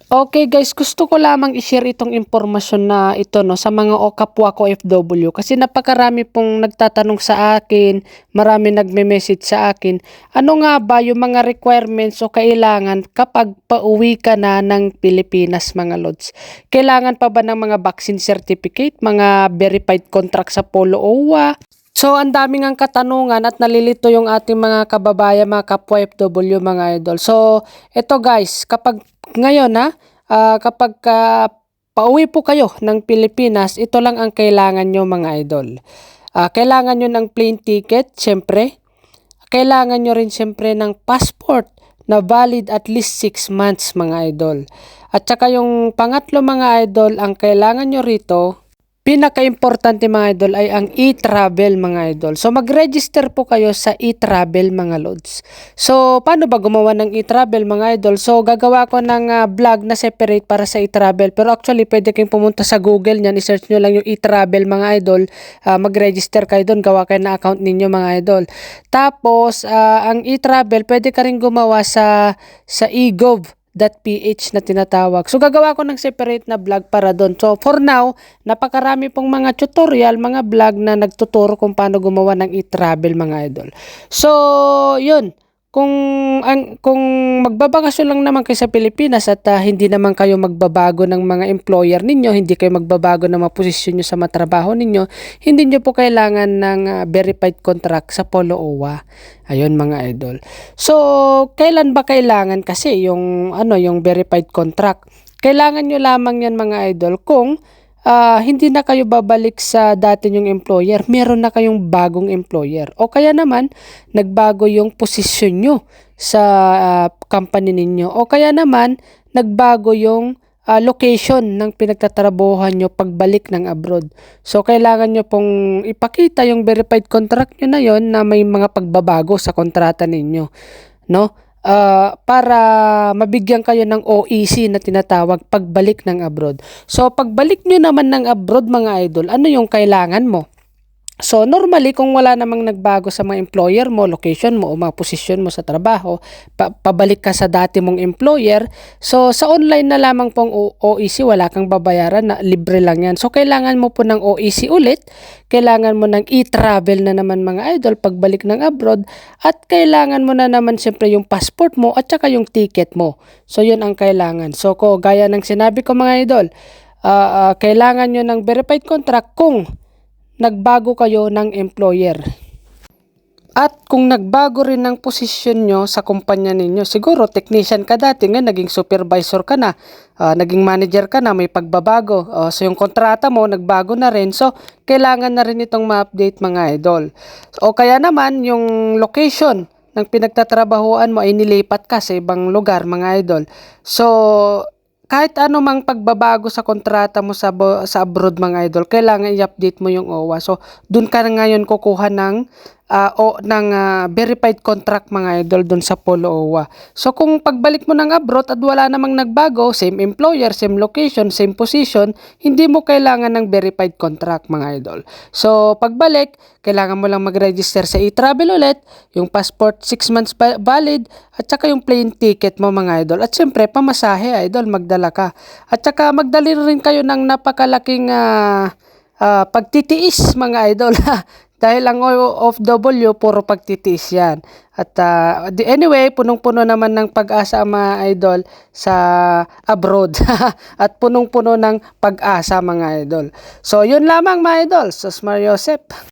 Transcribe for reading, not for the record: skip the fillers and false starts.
Okay guys, gusto ko lamang i-share itong impormasyon na ito 'no, sa mga kapwa ko OFW kasi napakarami pong nagtatanong sa akin, marami nagme-message sa akin. Ano nga ba yung mga requirements o kailangan kapag pauwi ka na ng Pilipinas mga lods? Kailangan pa ba ng mga vaccine certificate, mga verified contract sa Polo OWA? So ang dami ngang katanungan at nalilito yung ating mga kababayan, mga kapwa OFW mga idol. So eto guys, kapag ngayon kapagka pauwi po kayo ng Pilipinas, ito lang ang kailangan niyo mga idol. Kailangan niyo ng plane ticket siyempre, kailangan niyo rin siyempre ng passport na valid at least 6 months mga idol. At saka yung pangatlo mga idol, ang kailangan niyo rito, pinaka-importante mga idol ay ang e-travel mga idol. So mag-register po kayo sa e-travel mga lods. So paano ba gumawa ng e-travel mga idol? So gagawa ko ng vlog na separate para sa e-travel. Pero actually pwede kayong pumunta sa Google niyan, i-search nyo lang yung e-travel mga idol. Mag-register kayo doon, gawa kayo na account ninyo mga idol. Tapos ang e-travel pwede ka rin gumawa sa egov.ph na tinatawag. So gagawa ko ng separate na vlog para doon. So for now, napakarami pong mga tutorial, mga vlog na nagtuturo kung paano gumawa ng e-travel mga idol. So, yun. Kung magbabakasyon lang naman kayo sa Pilipinas at hindi naman kayo magbabago ng mga employer ninyo, hindi kayo magbabago ng mga posisyon nyo sa matrabaho ninyo, hindi nyo po kailangan ng verified contract sa Polo OWA. Ayun mga idol. So, kailan ba kailangan kasi yung verified contract? Kailangan nyo lamang yan mga idol kung hindi na kayo babalik sa dati nyong employer, meron na kayong bagong employer. O kaya naman, nagbago yung posisyon nyo sa company ninyo. O kaya naman, nagbago yung location ng pinagtatrabahuhan nyo pagbalik ng abroad. So, kailangan nyo pong ipakita yung verified contract nyo na yon na may mga pagbabago sa kontrata ninyo. No? Para mabigyan kayo ng OEC na tinatawag pagbalik ng abroad. So pagbalik nyo naman ng abroad mga idol, ano yung kailangan mo? So normally kung wala namang nagbago sa mga employer mo, location mo o mga posisyon mo sa trabaho, pabalik ka sa dati mong employer, so sa online na lamang pong OEC, wala kang babayaran, na libre lang yan. So kailangan mo po ng OEC ulit, kailangan mo ng e-travel na naman mga idol pagbalik ng abroad, at kailangan mo na naman siyempre yung passport mo at saka yung ticket mo. So yun ang kailangan. So gaya ng sinabi ko mga idol, kailangan nyo ng verified contract kung nagbago kayo ng employer. At kung nagbago rin ng posisyon nyo sa kumpanya ninyo, siguro technician ka dati, ngayon naging supervisor ka na, naging manager ka na, may pagbabago. So yung kontrata mo, nagbago na rin. So kailangan na rin itong ma-update mga idol. O kaya naman yung location ng pinagtatrabahuan mo ay nilipat ka sa ibang lugar mga idol. So kahit ano mang pagbabago sa kontrata mo sa abroad mga idol, kailangan i-update mo yung OWA. So, dun ka na ngayon kukuha ng verified contract mga idol dun sa Polo OWA. So, kung pagbalik mo ng abroad at wala namang nagbago, same employer, same location, same position, hindi mo kailangan ng verified contract mga idol. So, pagbalik, kailangan mo lang mag-register sa e-travel ulit, yung passport 6 months valid, at saka yung plane ticket mo mga idol. At syempre, pamasahe idol, magdala ka. At saka magdali rin kayo ng napakalaking pagtitiis mga idol. Dahil ang OFW, puro pagtitiis yan. At anyway, punong-puno naman ng pag-asa ang mga idol sa abroad. At punong-puno ng pag-asa mga idol. So, yun lamang mga idol. Sosmar Joseph.